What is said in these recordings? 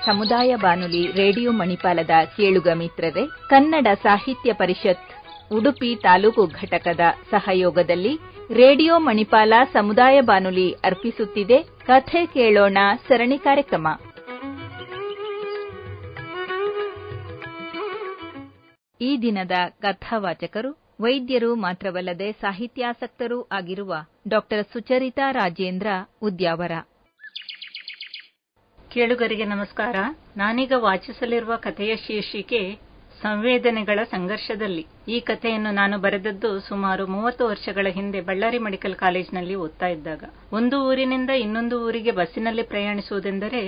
ಸಮುದಾಯ ಬಾನುಲಿ ರೇಡಿಯೋ ಮಣಿಪಾಲದ ಕೇಳುಗ ಮಿತ್ರರೇ, ಕನ್ನಡ ಸಾಹಿತ್ಯ ಪರಿಷತ್ ಉಡುಪಿ ತಾಲೂಕು ಘಟಕದ ಸಹಯೋಗದಲ್ಲಿ ರೇಡಿಯೋ ಮಣಿಪಾಲ ಸಮುದಾಯ ಬಾನುಲಿ ಅರ್ಪಿಸುತ್ತಿದೆ ಕಥೆ ಕೇಳೋಣ ಸರಣಿ ಕಾರ್ಯಕ್ರಮ. ಈ ದಿನದ ಕಥಾವಾಚಕರು ವೈದ್ಯರು ಮಾತ್ರವಲ್ಲದೆ ಸಾಹಿತ್ಯಾಸಕ್ತರೂ ಆಗಿರುವ ಡಾ ಸುಚರಿತಾ ರಾಜೇಂದ್ರ ಉದ್ಯಾವರ. ಕೇಳುಗರಿಗೆ ನಮಸ್ಕಾರ. ನಾನೀಗ ವಾಚಿಸಲಿರುವ ಕಥೆಯ ಶೀರ್ಷಿಕೆ ಸಂವೇದನೆಗಳ ಸಂಘರ್ಷದಲ್ಲಿ. ಈ ಕಥೆಯನ್ನು ನಾನು ಬರೆದದ್ದು ಸುಮಾರು 30 ವರ್ಷಗಳ ಹಿಂದೆ ಬಳ್ಳಾರಿ ಮೆಡಿಕಲ್ ಕಾಲೇಜಿನಲ್ಲಿ ಓದ್ತಾ ಇದ್ದಾಗ. ಒಂದು ಊರಿನಿಂದ ಇನ್ನೊಂದು ಊರಿಗೆ ಬಸ್ಸಿನಲ್ಲಿ ಪ್ರಯಾಣಿಸುವುದೆಂದರೆ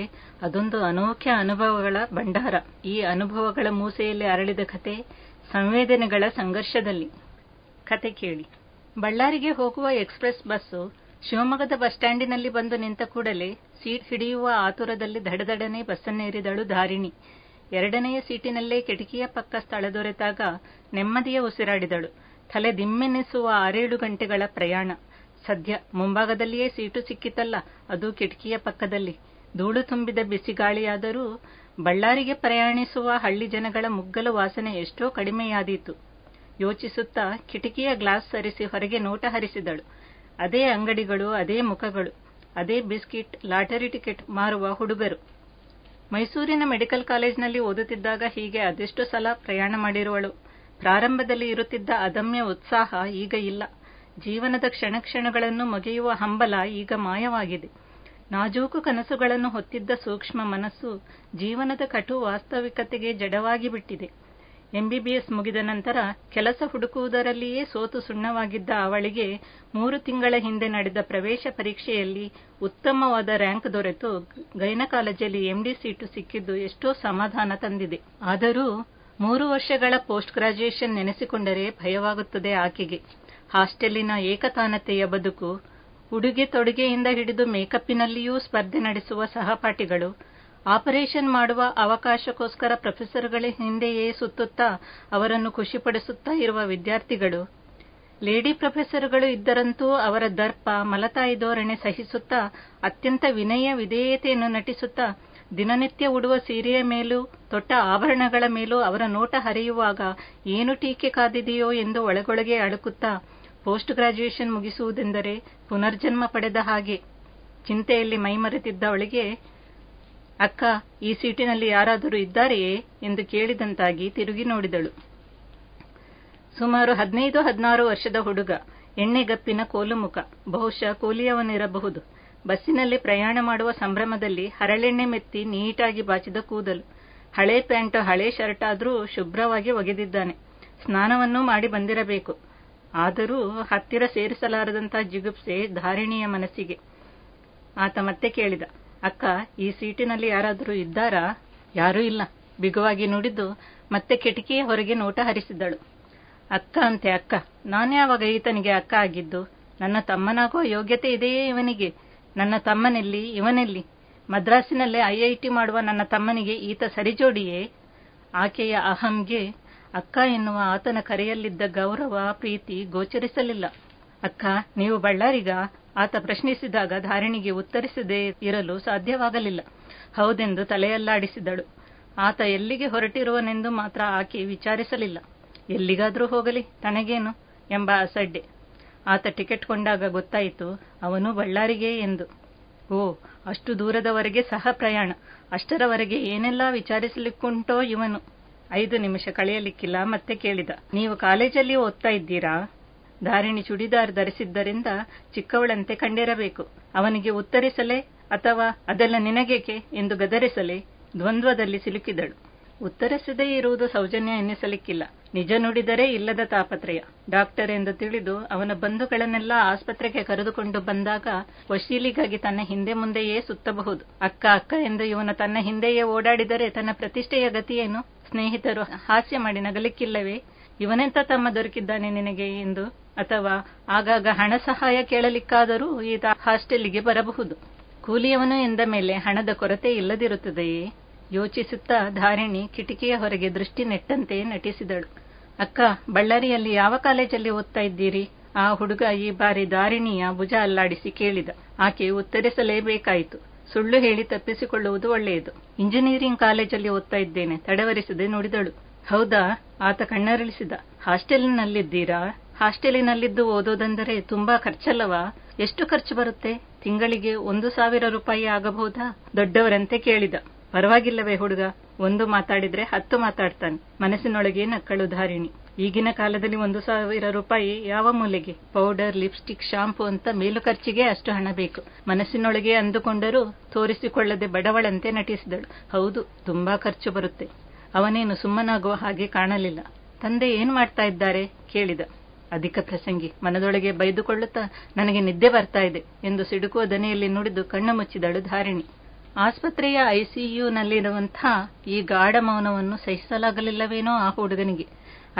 ಅದೊಂದು ಅನೋಖ್ಯ ಅನುಭವಗಳ ಭಂಡಾರ. ಈ ಅನುಭವಗಳ ಮೂಸೆಯಲ್ಲಿ ಅರಳಿದ ಕಥೆ ಸಂವೇದನೆಗಳ ಸಂಘರ್ಷದಲ್ಲಿ. ಕತೆ ಕೇಳಿ. ಬಳ್ಳಾರಿಗೆ ಹೋಗುವ ಎಕ್ಸ್ಪ್ರೆಸ್ ಬಸ್ಸು ಶಿವಮೊಗ್ಗದ ಬಸ್ ಸ್ಟ್ಯಾಂಡಿನಲ್ಲಿ ಬಂದು ನಿಂತ ಕೂಡಲೇ ಸೀಟ್ ಹಿಡಿಯುವ ಆತುರದಲ್ಲಿ ದಡದಡನೆ ಬಸ್ಸನ್ನೇರಿದಳು ಧಾರಿಣಿ. ಎರಡನೆಯ ಸೀಟಿನಲ್ಲೇ ಕಿಟಕಿಯ ಪಕ್ಕ ಸ್ಥಳ ದೊರೆತಾಗ ನೆಮ್ಮದಿಯ ಉಸಿರಾಡಿದಳು. ತಲೆ ದಿಮ್ಮೆನ್ನಿಸುವ 6-7 ಗಂಟೆಗಳ ಪ್ರಯಾಣ. ಸದ್ಯ ಮುಂಭಾಗದಲ್ಲಿಯೇ ಸೀಟು ಸಿಕ್ಕಿತಲ್ಲ, ಅದು ಕಿಟಕಿಯ ಪಕ್ಕದಲ್ಲಿ. ಧೂಳು ತುಂಬಿದ ಬಿಸಿಗಾಳಿಯಾದರೂ ಬಳ್ಳಾರಿಗೆ ಪ್ರಯಾಣಿಸುವ ಹಳ್ಳಿ ಜನಗಳ ಮುಗ್ಗಲು ವಾಸನೆ ಎಷ್ಟೋ ಕಡಿಮೆಯಾದೀತು. ಯೋಚಿಸುತ್ತಾ ಕಿಟಕಿಯ ಗ್ಲಾಸ್ ಸರಿಸಿ ಹೊರಗೆ ನೋಟ ಹರಿಸಿದಳು. ಅದೇ ಅಂಗಡಿಗಳು, ಅದೇ ಮುಖಗಳು, ಅದೇ ಬಿಸ್ಕಿಟ್, ಲಾಟರಿ ಟಿಕೆಟ್ ಮಾರುವ ಹುಡುಗರು. ಮೈಸೂರಿನ ಮೆಡಿಕಲ್ ಕಾಲೇಜಿನಲ್ಲಿ ಓದುತ್ತಿದ್ದಾಗ ಹೀಗೆ ಅದೆಷ್ಟು ಸಲ ಪ್ರಯಾಣ ಮಾಡಿರುವಳು. ಪ್ರಾರಂಭದಲ್ಲಿ ಇರುತ್ತಿದ್ದ ಅದಮ್ಯ ಉತ್ಸಾಹ ಈಗ ಇಲ್ಲ. ಜೀವನದ ಕ್ಷಣಗಳನ್ನು ಮೊಗೆಯುವ ಹಂಬಲ ಈಗ ಮಾಯವಾಗಿದೆ. ನಾಜೂಕು ಕನಸುಗಳನ್ನು ಹೊತ್ತಿದ್ದ ಸೂಕ್ಷ್ಮ ಮನಸ್ಸು ಜೀವನದ ಕಟು ವಾಸ್ತವಿಕತೆಗೆ ಜಡವಾಗಿ ಬಿಟ್ಟಿದೆ. MBBS ಮುಗಿದ ನಂತರ ಕೆಲಸ ಹುಡುಕುವುದರಲ್ಲಿಯೇ ಸೋತು ಸುಣ್ಣವಾಗಿದ್ದ ಅವಳಿಗೆ 3 ತಿಂಗಳ ಹಿಂದೆ ನಡೆದ ಪ್ರವೇಶ ಪರೀಕ್ಷೆಯಲ್ಲಿ ಉತ್ತಮವಾದ ರ್ಯಾಂಕ್ ದೊರೆತು ಗೈನಕಾಲಜಿಯಲ್ಲಿ MD ಸೀಟು ಸಿಕ್ಕಿದ್ದು ಎಷ್ಟೋ ಸಮಾಧಾನ ತಂದಿದೆ. ಆದರೂ 3 ವರ್ಷಗಳ ಪೋಸ್ಟ್ ಗ್ರಾಜ್ಯುಯೇಷನ್ ನೆನೆಸಿಕೊಂಡರೆ ಭಯವಾಗುತ್ತದೆ ಆಕೆಗೆ. ಹಾಸ್ಟೆಲಿನ ಏಕತಾನತೆಯ ಬದುಕು, ಉಡುಗೆ ತೊಡುಗೆಯಿಂದ ಹಿಡಿದು ಮೇಕಪ್ಪಿನಲ್ಲಿಯೂ ಸ್ಪರ್ಧೆ ನಡೆಸುವ ಸಹಪಾಠಿಗಳು, ಆಪರೇಷನ್ ಮಾಡುವ ಅವಕಾಶಕ್ಕೋಸ್ಕರ ಪ್ರೊಫೆಸರ್ಗಳ ಹಿಂದೆಯೇ ಸುತ್ತುತ್ತಾ ಅವರನ್ನು ಖುಷಿಪಡಿಸುತ್ತಾ ಇರುವ ವಿದ್ಯಾರ್ಥಿಗಳು, ಲೇಡಿ ಪ್ರೊಫೆಸರ್ಗಳು ಇದ್ದರಂತೂ ಅವರ ದರ್ಪ ಮಲತಾಯಿ ಧೋರಣೆ ಸಹಿಸುತ್ತಾ ಅತ್ಯಂತ ವಿನಯ ವಿಧೇಯತೆಯನ್ನು ನಟಿಸುತ್ತಾ ದಿನನಿತ್ಯ ಉಡುವ ಸೀರೆಯ ಮೇಲೂ ತೊಟ್ಟ ಆಭರಣಗಳ ಮೇಲೂ ಅವರ ನೋಟ ಹರಿಯುವಾಗ ಏನು ಟೀಕೆ ಕಾದಿದೆಯೋ ಎಂದು ಒಳಗೊಳಗೆ ಅಳುಕುತ್ತಾ ಪೋಸ್ಟ್ ಗ್ರಾಜ್ಯುಯೇಷನ್ ಮುಗಿಸುವುದೆಂದರೆ ಪುನರ್ಜನ್ಮ ಪಡೆದ ಹಾಗೆ. ಚಿಂತೆಯಲ್ಲಿ ಮೈಮರೆತಿದ್ದವಳಿಗೆ, ಅಕ್ಕ, ಈ ಸೀಟಿನಲ್ಲಿ ಯಾರಾದರೂ ಇದ್ದಾರೆಯೇ ಎಂದು ಕೇಳಿದಂತಾಗಿ ತಿರುಗಿ ನೋಡಿದಳು. ಸುಮಾರು 15-16 ವರ್ಷದ ಹುಡುಗ, ಎಣ್ಣೆಗಪ್ಪಿನ ಕೋಲುಮುಖ, ಬಹುಶಃ ಕೂಲಿಯವನಿರಬಹುದು. ಬಸ್ಸಿನಲ್ಲಿ ಪ್ರಯಾಣ ಮಾಡುವ ಸಂಭ್ರಮದಲ್ಲಿ ಹರಳೆಣ್ಣೆ ಮೆತ್ತಿ ನೀಟಾಗಿ ಬಾಚಿದ ಕೂದಲು, ಹಳೆ ಪ್ಯಾಂಟು ಹಳೆ ಶರ್ಟ್ ಆದರೂ ಶುಭ್ರವಾಗಿ ಒಗೆದಿದ್ದಾನೆ. ಸ್ನಾನವನ್ನೂ ಮಾಡಿ ಬಂದಿರಬೇಕು. ಆದರೂ ಹತ್ತಿರ ಸೇರಿಸಲಾರದಂಥ ಜಿಗುಪ್ಸೆ ಧಾರಿಣಿಯ ಮನಸ್ಸಿಗೆ. ಆತ ಮತ್ತೆ ಕೇಳಿದ, ಅಕ್ಕ, ಈ ಸೀಟಿನಲ್ಲಿ ಯಾರಾದರೂ ಇದ್ದಾರಾ? ಯಾರೂ ಇಲ್ಲ, ಬಿಗುವಾಗಿ ನುಡಿದು ಮತ್ತೆ ಕಿಟಕಿಯ ಹೊರಗೆ ನೋಟ ಹರಿಸಿದಳು. ಅಕ್ಕ ಅಂತೆ ಅಕ್ಕ? ನಾನ್ಯಾವಾಗ ಈತನಿಗೆ ಅಕ್ಕ ಆಗಿದ್ದು? ನನ್ನ ತಮ್ಮನಾಗೋ ಯೋಗ್ಯತೆ ಇದೆಯೇ ಇವನಿಗೆ? ನನ್ನ ತಮ್ಮನೆಲ್ಲಿ, ಇವನೆಲ್ಲಿ? ಮದ್ರಾಸಿನಲ್ಲೇ IIT ಮಾಡುವ ನನ್ನ ತಮ್ಮನಿಗೆ ಈತ ಸರಿಜೋಡಿಯೇ? ಆಕೆಯ ಅಹಂಗೆ ಅಕ್ಕ ಎನ್ನುವ ಆತನ ಕರೆಯಲ್ಲಿದ್ದ ಗೌರವ, ಪ್ರೀತಿ ಗೋಚರಿಸಲಿಲ್ಲ. ಅಕ್ಕ, ನೀವು ಬಳ್ಳಾರಿಗ? ಆತ ಪ್ರಶ್ನಿಸಿದಾಗ ಧಾರಿಣಿಗೆ ಉತ್ತರಿಸದೇ ಇರಲು ಸಾಧ್ಯವಾಗಲಿಲ್ಲ. ಹೌದೆಂದು ತಲೆಯಲ್ಲಾಡಿಸಿದಳು. ಆತ ಎಲ್ಲಿಗೆ ಹೊರಟಿರುವನೆಂದು ಮಾತ್ರ ಆಕೆ ವಿಚಾರಿಸಲಿಲ್ಲ. ಎಲ್ಲಿಗಾದರೂ ಹೋಗಲಿ, ತನಗೇನು ಎಂಬ ಅಸಡ್ಡೆ. ಆತ ಟಿಕೆಟ್ ಕೊಂಡಾಗ ಗೊತ್ತಾಯಿತು ಅವನು ಬಳ್ಳಾರಿಗೆ ಎಂದು. ಓ, ಅಷ್ಟು ದೂರದವರೆಗೆ ಸಹ ಪ್ರಯಾಣ. ಅಷ್ಟರವರೆಗೆ ಏನೆಲ್ಲ ವಿಚಾರಿಸಲಿಕ್ಕುಂಟೋ ಇವನು. 5 ನಿಮಿಷ ಕಳೆಯಲಿಕ್ಕಿಲ್ಲ, ಮತ್ತೆ ಕೇಳಿದ, ನೀವು ಕಾಲೇಜಲ್ಲಿ ಓದ್ತಾ ಇದ್ದೀರಾ? ಧಾರಿಣಿ ಚುಡಿದಾರ್ ಧರಿಸಿದ್ದರಿಂದ ಚಿಕ್ಕವಳಂತೆ ಕಂಡಿರಬೇಕು. ಅವನಿಗೆ ಉತ್ತರಿಸಲೇ ಅಥವಾ ಅದೆಲ್ಲ ನಿನಗೇಕೆ ಎಂದು ಗದರಿಸಲೇ ದ್ವಂದ್ವದಲ್ಲಿ ಸಿಲುಕಿದಳು. ಉತ್ತರಿಸದೇ ಇರುವುದು ಸೌಜನ್ಯ ಎನ್ನಿಸಲಿಕ್ಕಿಲ್ಲ. ನಿಜ ನುಡಿದರೆ ಇಲ್ಲದ ತಾಪತ್ರಯ. ಡಾಕ್ಟರ್ ಎಂದು ತಿಳಿದು ಅವನ ಬಂಧುಗಳನ್ನೆಲ್ಲ ಆಸ್ಪತ್ರೆಗೆ ಕರೆದುಕೊಂಡು ಬಂದಾಗ ವಶೀಲಿಗಾಗಿ ತನ್ನ ಹಿಂದೆ ಮುಂದೆಯೇ ಸುತ್ತಬಹುದು. ಅಕ್ಕ ಅಕ್ಕ ಎಂದು ಇವನು ತನ್ನ ಹಿಂದೆಯೇ ಓಡಾಡಿದರೆ ತನ್ನ ಪ್ರತಿಷ್ಠೆಯ ಗತಿಯೇನು? ಸ್ನೇಹಿತರು ಹಾಸ್ಯ ಮಾಡಿ ನಗಲಿಕ್ಕಿಲ್ಲವೇ? ಇವನೆಂತ ತಮ್ಮ ದೊರಕಿದ್ದಾನೆ ನಿನಗೆ ಎಂದು? ಅಥವಾ ಆಗಾಗ ಹಣ ಸಹಾಯ ಕೇಳಲಿಕ್ಕಾದರೂ ಈತ ಹಾಸ್ಟೆಲಿಗೆ ಬರಬಹುದು. ಕೂಲಿಯವನು ಎಂದ ಮೇಲೆ ಹಣದ ಕೊರತೆ ಇಲ್ಲದಿರುತ್ತದೆಯೇ? ಯೋಚಿಸುತ್ತಾ ಧಾರಿಣಿ ಕಿಟಕಿಯ ಹೊರಗೆ ದೃಷ್ಟಿ ನೆಟ್ಟಂತೆ ನಟಿಸಿದಳು. ಅಕ್ಕ, ಬಳ್ಳಾರಿಯಲ್ಲಿ ಯಾವ ಕಾಲೇಜಲ್ಲಿ ಓದ್ತಾ ಇದ್ದೀರಿ? ಆ ಹುಡುಗ ಈ ಬಾರಿ ಧಾರಿಣಿಯ ಭುಜ ಅಲ್ಲಾಡಿಸಿ ಕೇಳಿದ. ಆಕೆ ಉತ್ತರಿಸಲೇಬೇಕಾಯಿತು. ಸುಳ್ಳು ಹೇಳಿ ತಪ್ಪಿಸಿಕೊಳ್ಳುವುದು ಒಳ್ಳೆಯದು. ಇಂಜಿನಿಯರಿಂಗ್ ಕಾಲೇಜಲ್ಲಿ ಓದ್ತಾ ಇದ್ದೇನೆ, ತಡವರಿಸದೆ ನೋಡಿದಳು. ಹೌದಾ? ಆತ ಕಣ್ಣರಳಿಸಿದ. ಹಾಸ್ಟೆಲಿನಲ್ಲಿದ್ದೀರಾ? ಹಾಸ್ಟೆಲಿನಲ್ಲಿದ್ದು ಓದೋದಂದರೆ ತುಂಬಾ ಖರ್ಚಲ್ಲವಾ? ಎಷ್ಟು ಖರ್ಚು ಬರುತ್ತೆ? ತಿಂಗಳಿಗೆ 1,000 ರೂಪಾಯಿ ಆಗಬಹುದಾ? ದೊಡ್ಡವರಂತೆ ಕೇಳಿದ. ಪರವಾಗಿಲ್ಲವೇ ಹುಡುಗ, ಒಂದು ಮಾತಾಡಿದ್ರೆ 10 ಮಾತಾಡ್ತಾನೆ. ಮನಸ್ಸಿನೊಳಗೆ ನಕ್ಕಳು ಧಾರಿಣಿ. ಈಗಿನ ಕಾಲದಲ್ಲಿ 1,000 ರೂಪಾಯಿ ಯಾವ ಮೂಲೆಗೆ? ಪೌಡರ್, ಲಿಪ್ಸ್ಟಿಕ್, ಶಾಂಪೂ ಅಂತ ಮೇಲು ಖರ್ಚಿಗೆ ಅಷ್ಟು ಹಣ ಬೇಕು. ಮನಸ್ಸಿನೊಳಗೆ ಅಂದುಕೊಂಡರೂ ತೋರಿಸಿಕೊಳ್ಳದೆ ಬಡವಳಂತೆ ನಟಿಸಿದಳು. ಹೌದು, ತುಂಬಾ ಖರ್ಚು ಬರುತ್ತೆ. ಅವನೇನು ಸುಮ್ಮನಾಗುವ ಹಾಗೆ ಕಾಣಲಿಲ್ಲ. ತಂದೆ ಏನ್ ಮಾಡ್ತಾ ಇದ್ದಾರೆ ಕೇಳಿದ. ಅಧಿಕ ಪ್ರಸಂಗಿ, ಮನದೊಳಗೆ ಬೈದುಕೊಳ್ಳುತ್ತಾ ನನಗೆ ನಿದ್ದೆ ಬರ್ತಾ ಇದೆ ಎಂದು ಸಿಡುಕುವ ದನಿಯಲ್ಲಿ ನುಡಿದು ಕಣ್ಣು ಮುಚ್ಚಿದಳು ಧಾರಿಣಿ. ಆಸ್ಪತ್ರೆಯ ಐಸಿಯುನಲ್ಲಿರುವಂಥ ಈ ಗಾಢ ಮೌನವನ್ನು ಸಹಿಸಲಾಗಲಿಲ್ಲವೇನೋ ಆ ಹುಡುಗನಿಗೆ.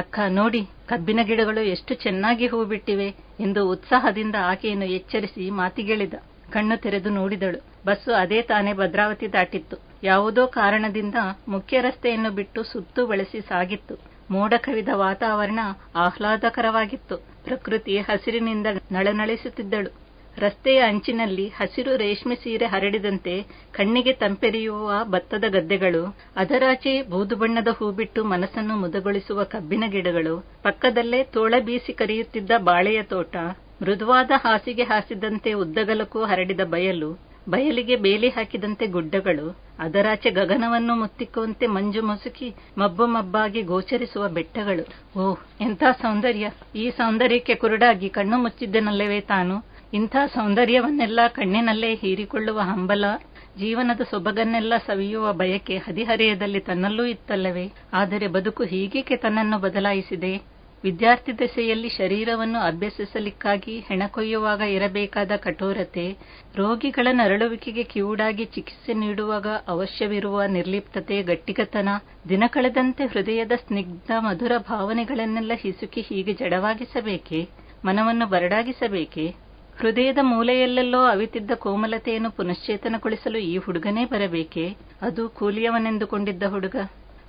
ಅಕ್ಕ ನೋಡಿ, ಕಬ್ಬಿನ ಗಿಡಗಳು ಎಷ್ಟು ಚೆನ್ನಾಗಿ ಹೂ ಬಿಟ್ಟಿವೆ ಎಂದು ಉತ್ಸಾಹದಿಂದ ಆಕೆಯನ್ನು ಎಚ್ಚರಿಸಿ ಮಾತಿಗೆಳಿದ. ಕಣ್ಣು ತೆರೆದು ನೋಡಿದಳು. ಬಸ್ಸು ಅದೇ ತಾನೇ ಭದ್ರಾವತಿ ದಾಟಿತ್ತು. ಯಾವುದೋ ಕಾರಣದಿಂದ ಮುಖ್ಯ ರಸ್ತೆಯನ್ನು ಬಿಟ್ಟು ಸುತ್ತು ಬಳಸಿ ಸಾಗಿತ್ತು. ಮೋಡ ಕವಿದ ವಾತಾವರಣ ಆಹ್ಲಾದಕರವಾಗಿತ್ತು. ಪ್ರಕೃತಿ ಹಸಿರಿನಿಂದ ನಳನಳಿಸುತ್ತಿದ್ದಳು. ರಸ್ತೆಯ ಅಂಚಿನಲ್ಲಿ ಹಸಿರು ರೇಷ್ಮೆ ಸೀರೆ ಹರಡಿದಂತೆ ಕಣ್ಣಿಗೆ ತಂಪೆರೆಯುವ ಭತ್ತದ ಗದ್ದೆಗಳು, ಅದರಾಚೆ ಬೂದು ಬಣ್ಣದ ಹೂ ಬಿಟ್ಟು ಮನಸ್ಸನ್ನು ಮುದಗೊಳಿಸುವ ಕಬ್ಬಿನ ಗಿಡಗಳು, ಪಕ್ಕದಲ್ಲೇ ತೋಳ ಬೀಸಿ ಕರೆಯುತ್ತಿದ್ದ ಬಾಳೆಯ ತೋಟ, ಮೃದುವಾದ ಹಾಸಿಗೆ ಹಾಸಿದಂತೆ ಉದ್ದಗಲಕ್ಕೂ ಹರಡಿದ ಬಯಲು, ಬಯಲಿಗೆ ಬೇಲಿ ಹಾಕಿದಂತೆ ಗುಡ್ಡಗಳು, ಅದರಾಚೆ ಗಗನವನ್ನು ಮುತ್ತಿಕ್ಕುವಂತೆ ಮಂಜು ಮುಸುಕಿ ಮಬ್ಬು ಮಬ್ಬಾಗಿ ಗೋಚರಿಸುವ ಬೆಟ್ಟಗಳು. ಓಹ್, ಎಂಥ ಸೌಂದರ್ಯ! ಈ ಸೌಂದರ್ಯಕ್ಕೆ ಕುರುಡಾಗಿ ಕಣ್ಣು ಮುಚ್ಚಿದ್ದನಲ್ಲವೇ ತಾನು? ಇಂಥ ಸೌಂದರ್ಯವನ್ನೆಲ್ಲ ಕಣ್ಣಿನಲ್ಲೇ ಹೀರಿಕೊಳ್ಳುವ ಹಂಬಲ, ಜೀವನದ ಸೊಬಗನ್ನೆಲ್ಲ ಸವಿಯುವ ಬಯಕೆ ಹದಿಹರೆಯದಲ್ಲಿ ತನ್ನಲ್ಲೂ ಇತ್ತಲ್ಲವೇ? ಆದರೆ ಬದುಕು ಹೀಗೇಕೆ ತನ್ನನ್ನು ಬದಲಾಯಿಸಿದೆ? ವಿದ್ಯಾರ್ಥಿ ದೆಸೆಯಲ್ಲಿ ಶರೀರವನ್ನು ಅಭ್ಯಸಿಸಲಿಕ್ಕಾಗಿ ಹೆಣಕೊಯ್ಯುವಾಗ ಇರಬೇಕಾದ ಕಠೋರತೆ, ರೋಗಿಗಳ ನರಳುವಿಕೆಗೆ ಕಿವುಡಾಗಿ ಚಿಕಿತ್ಸೆ ನೀಡುವಾಗ ಅವಶ್ಯವಿರುವ ನಿರ್ಲಿಪ್ತತೆ, ಗಟ್ಟಿಗತನ, ದಿನ ಕಳೆದಂತೆ ಹೃದಯದ ಸ್ನಿಗ್ಧ ಮಧುರ ಭಾವನೆಗಳನ್ನೆಲ್ಲ ಹಿಸುಕಿ ಹೀಗೆ ಜಡವಾಗಿಸಬೇಕೆ? ಮನವನ್ನು ಬರಡಾಗಿಸಬೇಕೆ? ಹೃದಯದ ಮೂಲೆಯಲ್ಲೆಲ್ಲೋ ಅವಿತಿದ್ದ ಕೋಮಲತೆಯನ್ನು ಪುನಶ್ಚೇತನಗೊಳಿಸಲು ಈ ಹುಡುಗನೇ ಬರಬೇಕೆ? ಅದು ಕೂಲಿಯವನೆಂದುಕೊಂಡಿದ್ದ ಹುಡುಗ.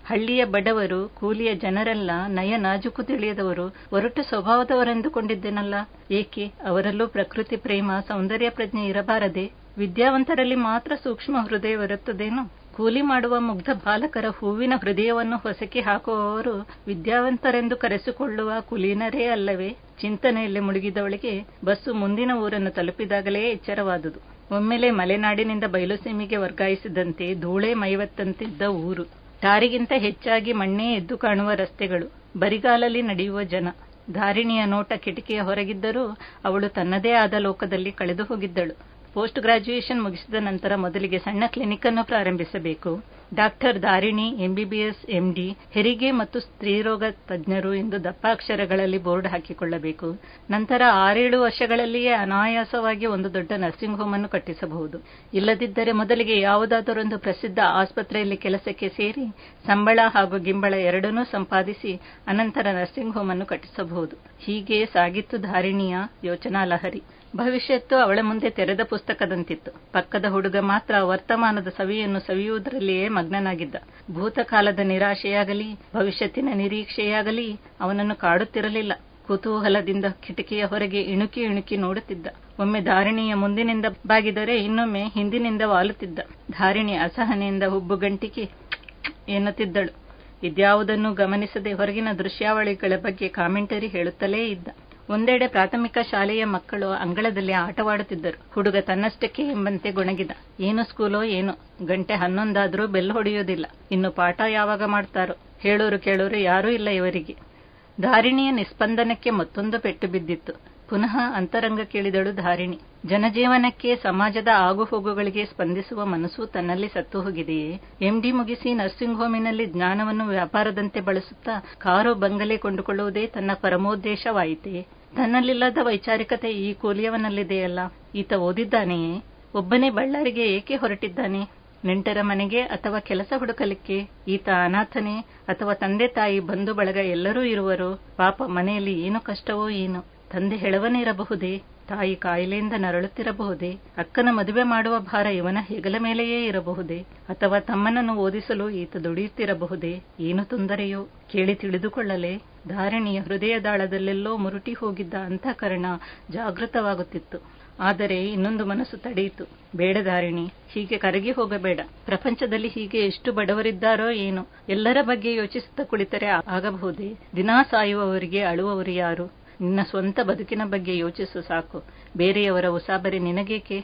ಹಳ್ಳಿಯ ಬಡವರು, ಕೂಲಿಯ ಜನರೆಲ್ಲ ನಯ ನಾಜುಕು ತಿಳಿಯದವರು, ಒರಟು ಸ್ವಭಾವದವರೆಂದುಕೊಂಡಿದ್ದೇನಲ್ಲ. ಏಕೆ ಅವರಲ್ಲೂ ಪ್ರಕೃತಿ ಪ್ರೇಮ, ಸೌಂದರ್ಯ ಪ್ರಜ್ಞೆ ಇರಬಾರದೆ? ವಿದ್ಯಾವಂತರಲ್ಲಿ ಮಾತ್ರ ಸೂಕ್ಷ್ಮ ಹೃದಯವಿರುತ್ತದೇನೋ? ಕೂಲಿ ಮಾಡುವ ಮುಗ್ಧ ಬಾಲಕರ ಹೂವಿನ ಹೃದಯವನ್ನು ಹೊಸಕಿ ಹಾಕುವವರು ವಿದ್ಯಾವಂತರೆಂದು ಕರೆಸಿಕೊಳ್ಳುವ ಕುಲೀನರೇ ಅಲ್ಲವೇ? ಚಿಂತನೆಯಲ್ಲಿ ಮುಳುಗಿದವಳಿಗೆ ಬಸ್ಸು ಮುಂದಿನ ಊರನ್ನು ತಲುಪಿದಾಗಲೇ ಎಚ್ಚರವಾದುದು. ಒಮ್ಮೆಲೆ ಮಲೆನಾಡಿನಿಂದ ಬಯಲುಸೀಮೆಗೆ ವರ್ಗಾಯಿಸಿದಂತೆ ಧೂಳೇ ಮೈವತ್ತಂತಿದ್ದ ಊರು. ಟಾರಿಗಿಂತ ಹೆಚ್ಚಾಗಿ ಮಣ್ಣೇ ಎದ್ದು ಕಾಣುವ ರಸ್ತೆಗಳು, ಬರಿಗಾಲಲ್ಲಿ ನಡೆಯುವ ಜನ. ಧಾರಿಣಿಯ ನೋಟ ಕಿಟಕಿಯ ಹೊರಗಿದ್ದರೂ ಅವಳು ತನ್ನದೇ ಆದ ಲೋಕದಲ್ಲಿ ಕಳೆದು ಹೋಗಿದ್ದಳು. ಪೋಸ್ಟ್ ಗ್ರಾಜ್ಯುಯೇಷನ್ ಮುಗಿಸಿದ ನಂತರ ಮೊದಲಿಗೆ ಸಣ್ಣ ಕ್ಲಿನಿಕ್ ಅನ್ನು ಪ್ರಾರಂಭಿಸಬೇಕು. ಡಾಕ್ಟರ್ ಧಾರಿಣಿ MBBS MD, ಹೆರಿಗೆ ಮತ್ತು ಸ್ತ್ರೀರೋಗ ತಜ್ಞರು ಎಂದು ದಪ್ಪಾಕ್ಷರಗಳಲ್ಲಿ ಬೋರ್ಡ್ ಹಾಕಿಕೊಳ್ಳಬೇಕು. ನಂತರ 6-7 ವರ್ಷಗಳಲ್ಲಿಯೇ ಅನಾಯಾಸವಾಗಿ ಒಂದು ದೊಡ್ಡ ನರ್ಸಿಂಗ್ ಹೋಮ್ ಅನ್ನು ಕಟ್ಟಿಸಬಹುದು. ಇಲ್ಲದಿದ್ದರೆ ಮೊದಲಿಗೆ ಯಾವುದಾದರೊಂದು ಪ್ರಸಿದ್ಧ ಆಸ್ಪತ್ರೆಯಲ್ಲಿ ಕೆಲಸಕ್ಕೆ ಸೇರಿ ಸಂಬಳ ಹಾಗೂ ಗಿಂಬಳ ಎರಡನ್ನೂ ಸಂಪಾದಿಸಿ ಅನಂತರ ನರ್ಸಿಂಗ್ ಹೋಮ್ ಅನ್ನು ಕಟ್ಟಿಸಬಹುದು. ಹೀಗೆ ಸಾಗಿತ್ತು ಧಾರಿಣಿಯ ಯೋಚನಾ ಲಹರಿ. ಭವಿಷ್ಯತ್ತು ಅವಳ ಮುಂದೆ ತೆರೆದ ಪುಸ್ತಕದಂತಿತ್ತು. ಪಕ್ಕದ ಹುಡುಗ ಮಾತ್ರ ವರ್ತಮಾನದ ಸವಿಯನ್ನು ಸವಿಯುವುದರಲ್ಲಿಯೇ ಮಗ್ನನಾಗಿದ್ದ. ಭೂತಕಾಲದ ನಿರಾಶೆಯಾಗಲಿ ಭವಿಷ್ಯತ್ತಿನ ನಿರೀಕ್ಷೆಯಾಗಲಿ ಅವನನ್ನು ಕಾಡುತ್ತಿರಲಿಲ್ಲ. ಕುತೂಹಲದಿಂದ ಕಿಟಕಿಯ ಹೊರಗೆ ಇಣುಕಿ ಇಣುಕಿ ನೋಡುತ್ತಿದ್ದ. ಒಮ್ಮೆ ಧಾರಿಣಿಯ ಮುಂದಿನಿಂದ ಬಾಗಿದರೆ ಇನ್ನೊಮ್ಮೆ ಹಿಂದಿನಿಂದ ವಾಲುತ್ತಿದ್ದ. ಧಾರಿಣಿ ಅಸಹನೆಯಿಂದ ಹುಬ್ಬುಗಂಟಿಕೆ ಎನ್ನುತ್ತಿದ್ದಳು. ಇದ್ಯಾವುದನ್ನು ಗಮನಿಸದೆ ಹೊರಗಿನ ದೃಶ್ಯಾವಳಿಗಳ ಬಗ್ಗೆ ಕಾಮೆಂಟರಿ ಹೇಳುತ್ತಲೇ ಇದ್ದ. ಒಂದೆಡೆ ಪ್ರಾಥಮಿಕ ಶಾಲೆಯ ಮಕ್ಕಳು ಅಂಗಳದಲ್ಲಿ ಆಟವಾಡುತ್ತಿದ್ದರು. ಹುಡುಗ ತನ್ನಷ್ಟಕ್ಕೆ ಎಂಬಂತೆ ಗೊಣಗಿದ. ಏನು ಸ್ಕೂಲೋ ಏನೋ, ಗಂಟೆ 11 ಆದರೂ ಬೆಲ್ ಹೊಡೆಯೋದಿಲ್ಲ. ಇನ್ನು ಪಾಠ ಯಾವಾಗ ಮಾಡ್ತಾರೋ? ಹೇಳೋರು ಕೇಳೋರು ಯಾರೂ ಇಲ್ಲ ಇವರಿಗೆ. ಧಾರಿಣಿಯ ನಿಸ್ಪಂದನಕ್ಕೆ ಮತ್ತೊಂದು ಪೆಟ್ಟು ಬಿದ್ದಿತ್ತು. ಪುನಃ ಅಂತರಂಗ ಕೇಳಿದಳು ಧಾರಿಣಿ. ಜನಜೀವನಕ್ಕೆ, ಸಮಾಜದ ಆಗುಹೋಗುಗಳಿಗೆ ಸ್ಪಂದಿಸುವ ಮನಸ್ಸು ತನ್ನಲ್ಲಿ ಸತ್ತು ಹೋಗಿದೆಯೇ? MD ಮುಗಿಸಿ ನರ್ಸಿಂಗ್ ಹೋಮಿನಲ್ಲಿ ಜ್ಞಾನವನ್ನು ವ್ಯಾಪಾರದಂತೆ ಬಳಸುತ್ತಾ ಕಾರು ಬಂಗಲೆ ಕೊಂಡುಕೊಳ್ಳುವುದೇ ತನ್ನ ಪರಮೋದ್ದೇಶವಾಯಿತೇ? ತನ್ನಲ್ಲಿಲ್ಲದ ವೈಚಾರಿಕತೆ ಈ ಕೂಲಿಯವನಲ್ಲಿದೆಯಲ್ಲ. ಈತ ಓದಿದ್ದಾನೆಯೇ? ಒಬ್ಬನೇ ಬಳ್ಳಾರಿಗೆ ಏಕೆ ಹೊರಟಿದ್ದಾನೆ? ನೆಂಟರ ಮನೆಗೆ ಅಥವಾ ಕೆಲಸ ಹುಡುಕಲಿಕ್ಕೆ? ಈತ ಅನಾಥನೇ ಅಥವಾ ತಂದೆ ತಾಯಿ ಬಂಧು ಬಳಗ ಎಲ್ಲರೂ ಇರುವರು? ಪಾಪ, ಮನೆಯಲ್ಲಿ ಏನು ಕಷ್ಟವೋ ಏನು. ತಂದೆ ಹೆಳವನಿರಬಹುದೇ? ತಾಯಿ ಕಾಯಿಲೆಯಿಂದ ನರಳುತ್ತಿರಬಹುದೇ? ಅಕ್ಕನ ಮದುವೆ ಮಾಡುವ ಭಾರ ಇವನ ಹೆಗಲ ಮೇಲೆಯೇ ಇರಬಹುದೇ? ಅಥವಾ ತಮ್ಮನನ್ನು ಓದಿಸಲು ಈತ ದುಡಿಯುತ್ತಿರಬಹುದೇ? ಏನು ತೊಂದರೆಯೋ ಕೇಳಿ ತಿಳಿದುಕೊಳ್ಳಲೇ? ಧಾರಿಣಿಯ ಹೃದಯದಾಳದಲ್ಲೆಲ್ಲೋ ಮುರುಟಿ ಹೋಗಿದ್ದ ಅಂತಃಕರಣ ಜಾಗೃತವಾಗುತ್ತಿತ್ತು. ಆದರೆ ಇನ್ನೊಂದು ಮನಸ್ಸು ತಡೆಯಿತು. ಬೇಡ ಧಾರಿಣಿ, ಹೀಗೆ ಕರಗಿ ಹೋಗಬೇಡ. ಪ್ರಪಂಚದಲ್ಲಿ ಹೀಗೆ ಎಷ್ಟು ಬಡವರಿದ್ದಾರೋ ಏನೋ. ಎಲ್ಲರ ಬಗ್ಗೆ ಯೋಚಿಸುತ್ತಾ ಕುಳಿತರೆ ಆಗಬಹುದೇ? ದಿನಾ ಸಾಯುವವರಿಗೆ ಅಳುವವರು ಯಾರು? ನಿನ್ನ ಸ್ವಂತ ಬದುಕಿನ ಬಗ್ಗೆ ಯೋಚಿಸು ಸಾಕು. ಬೇರೆಯವರ ಉಸಾಬರಿ ನಿನಗೇಕೆ?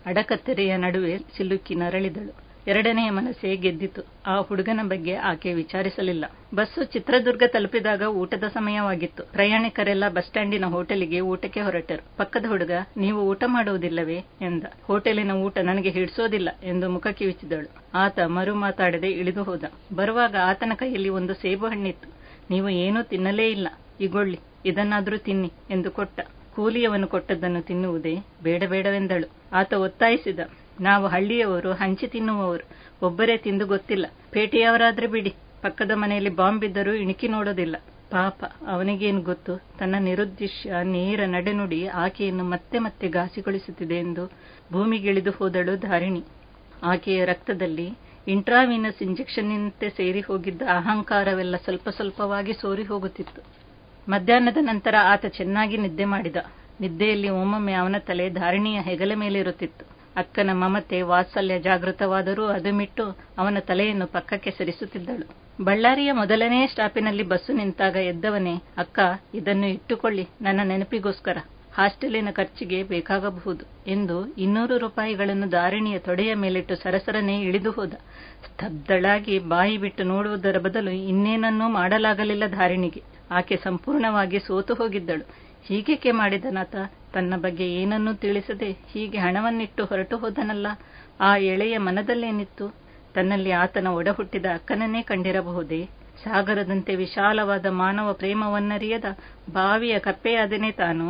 ಅಡಕತ್ತೆರೆಯ ನಡುವೆ ಸಿಲುಕಿ ನರಳಿದಳು. ಎರಡನೆಯ ಮನಸ್ಸೇ ಗೆದ್ದಿತು. ಆ ಹುಡುಗನ ಬಗ್ಗೆ ಆಕೆ ವಿಚಾರಿಸಲಿಲ್ಲ. ಬಸ್ಸು ಚಿತ್ರದುರ್ಗ ತಲುಪಿದಾಗ ಊಟದ ಸಮಯವಾಗಿತ್ತು. ಪ್ರಯಾಣಿಕರೆಲ್ಲ ಬಸ್ ಸ್ಟ್ಯಾಂಡಿನ ಹೋಟೆಲಿಗೆ ಊಟಕ್ಕೆ ಹೊರಟರು. ಪಕ್ಕದ ಹುಡುಗ, ನೀವು ಊಟ ಮಾಡುವುದಿಲ್ಲವೇ ಎಂದ. ಹೋಟೆಲಿನ ಊಟ ನನಗೆ ಹಿಡಿಸೋದಿಲ್ಲ ಎಂದು ಮುಖ ಕಿವಿಚಿದಳು. ಆತ ಮರು ಮಾತಾಡದೆ ಇಳಿದು ಹೋದ. ಬರುವಾಗ ಆತನ ಕೈಯಲ್ಲಿ ಒಂದು ಸೇಬು ಹಣ್ಣಿತ್ತು. ನೀವು ಏನೂ ತಿನ್ನಲೇ ಇಲ್ಲ, ಇಗೊಳ್ಳಿ, ಇದನ್ನಾದ್ರೂ ತಿನ್ನಿ ಎಂದು ಕೊಟ್ಟ. ಕೂಲಿಯವನು ಕೊಟ್ಟದ್ದನ್ನು ತಿನ್ನುವುದೇ? ಬೇಡವೆಂದಳು. ಆತ ಒತ್ತಾಯಿಸಿದ. ನಾವು ಹಳ್ಳಿಯವರು, ಹಂಚಿ ತಿನ್ನುವವರು. ಒಬ್ಬರೇ ತಿಂದು ಗೊತ್ತಿಲ್ಲ. ಪೇಟೆಯವರಾದ್ರೆ ಬಿಡಿ, ಪಕ್ಕದ ಮನೆಯಲ್ಲಿ ಬಾಂಬ್ ಬಿದ್ದರೂ ಇಣುಕಿ ನೋಡೋದಿಲ್ಲ. ಪಾಪ, ಅವನಿಗೇನು ಗೊತ್ತು? ತನ್ನ ನಿರುದ್ದೇಶ ನೇರ ನಡೆನುಡಿ ಆಕೆಯನ್ನು ಮತ್ತೆ ಮತ್ತೆ ಘಾಸಿಗೊಳಿಸುತ್ತಿದೆ ಎಂದು ಭೂಮಿಗಿಳಿದು ಹೋದಳು ಧಾರಿಣಿ. ಆಕೆಯ ರಕ್ತದಲ್ಲಿ ಇಂಟ್ರಾವೀನಸ್ ಇಂಜೆಕ್ಷನ್ನಿನಂತೆ ಸೇರಿ ಹೋಗಿದ್ದ ಅಹಂಕಾರವೆಲ್ಲ ಸ್ವಲ್ಪ ಸ್ವಲ್ಪವಾಗಿ ಸೋರಿ ಹೋಗುತ್ತಿತ್ತು. ಮಧ್ಯಾಹ್ನದ ನಂತರ ಆತ ಚೆನ್ನಾಗಿ ನಿದ್ದೆ ಮಾಡಿದ. ನಿದ್ದೆಯಲ್ಲಿ ಒಮ್ಮೊಮ್ಮೆ ಅವನ ತಲೆ ಧಾರಿಣಿಯ ಹೆಗಲ ಮೇಲಿರುತ್ತಿತ್ತು. ಅಕ್ಕನ ಮಮತೆ ವಾತ್ಸಲ್ಯ ಜಾಗೃತವಾದರೂ ಅದು ಮಿಟ್ಟು ಅವನ ತಲೆಯನ್ನು ಪಕ್ಕಕ್ಕೆ ಸರಿಸುತ್ತಿದ್ದಳು. ಬಳ್ಳಾರಿಯ ಮೊದಲನೇ ಸ್ಟಾಪಿನಲ್ಲಿ ಬಸ್ಸು ನಿಂತಾಗ ಎದ್ದವನೇ, ಅಕ್ಕ, ಇದನ್ನು ಇಟ್ಟುಕೊಳ್ಳಿ, ನನ್ನ ನೆನಪಿಗೋಸ್ಕರ. ಹಾಸ್ಟೆಲಿನ ಖರ್ಚಿಗೆ ಬೇಕಾಗಬಹುದು ಎಂದು 200 ರೂಪಾಯಿಗಳನ್ನು ಧಾರಿಣಿಯ ತೊಡೆಯ ಮೇಲಿಟ್ಟು ಸರಸರನೆ ಇಳಿದು ಹೋದ. ಸ್ತಬ್ಧಳಾಗಿ ಬಾಯಿ ಬಿಟ್ಟು ನೋಡುವುದರ ಬದಲು ಇನ್ನೇನನ್ನೂ ಮಾಡಲಾಗಲಿಲ್ಲ ಧಾರಿಣಿಗೆ. ಆಕೆ ಸಂಪೂರ್ಣವಾಗಿ ಸೋತು ಹೋಗಿದ್ದಳು. ಹೀಗೇಕೆ ಮಾಡಿದನಾತ? ತನ್ನ ಬಗ್ಗೆ ಏನನ್ನೂ ತಿಳಿಸದೆ ಹೀಗೆ ಹಣವನ್ನಿಟ್ಟು ಹೊರಟು ಹೋದನಲ್ಲ. ಆ ಎಳೆಯ ಮನದಲ್ಲೇನಿತ್ತು? ತನ್ನಲ್ಲಿ ಆತನ ಒಡಹುಟ್ಟಿದ ಅಕ್ಕನನ್ನೇ ಕಂಡಿರಬಹುದೇ? ಸಾಗರದಂತೆ ವಿಶಾಲವಾದ ಮಾನವ ಪ್ರೇಮವನ್ನರಿಯದ ಬಾವಿಯ ಕಪ್ಪೆಯಾದನೇ ತಾನು.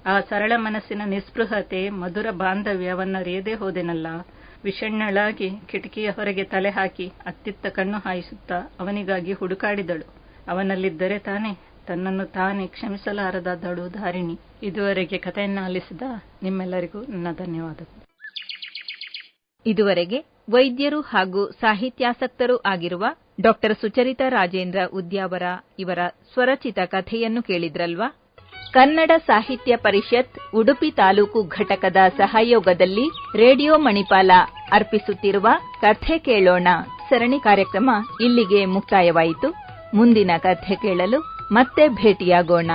ಆ ಸರಳ ಮನಸ್ಸಿನ ನಿಸ್ಪೃಹತೆ, ಮಧುರ ಬಾಂಧವ್ಯವನ್ನರಿಯದೇ ಹೋದೆನಲ್ಲ. ವಿಷಣ್ಣಳಾಗಿ ಕಿಟಕಿಯ ಹೊರಗೆ ತಲೆ ಹಾಕಿ ಅತ್ತಿತ್ತ ಕಣ್ಣು ಹಾಯಿಸುತ್ತಾ ಅವನಿಗಾಗಿ ಹುಡುಕಾಡಿದಳು. ಅವನಲ್ಲಿದ್ದರೆ ತಾನೇ ತನ್ನನ್ನು ತಾನೇ ಕ್ಷಮಿಸಲಾರದಾದಳು ಧಾರಿಣಿ. ಇದುವರೆಗೆ ಕಥೆಯನ್ನು ಆಲಿಸಿದ ನಿಮ್ಮೆಲ್ಲರಿಗೂ ನನ್ನ ಧನ್ಯವಾದಗಳು. ಇದುವರೆಗೆ ವೈದ್ಯರು ಹಾಗೂ ಸಾಹಿತ್ಯಾಸಕ್ತರೂ ಆಗಿರುವ ಡಾ. ಸುಚರಿತಾ ರಾಜೇಂದ್ರ ಉದ್ಯಾವರ ಇವರ ಸ್ವರಚಿತ ಕಥೆಯನ್ನು ಕೇಳಿದ್ರಲ್ವಾ? ಕನ್ನಡ ಸಾಹಿತ್ಯ ಪರಿಷತ್ ಉಡುಪಿ ತಾಲೂಕು ಘಟಕದ ಸಹಯೋಗದಲ್ಲಿ ರೇಡಿಯೋ ಮಣಿಪಾಲ ಅರ್ಪಿಸುತ್ತಿರುವ ಕಥೆ ಕೇಳೋಣ ಸರಣಿ ಕಾರ್ಯಕ್ರಮ ಇಲ್ಲಿಗೆ ಮುಕ್ತಾಯವಾಯಿತು. ಮುಂದಿನ ಕಥೆ ಕೇಳಲು ಮತ್ತೆ ಭೇಟಿಯಾಗೋಣ.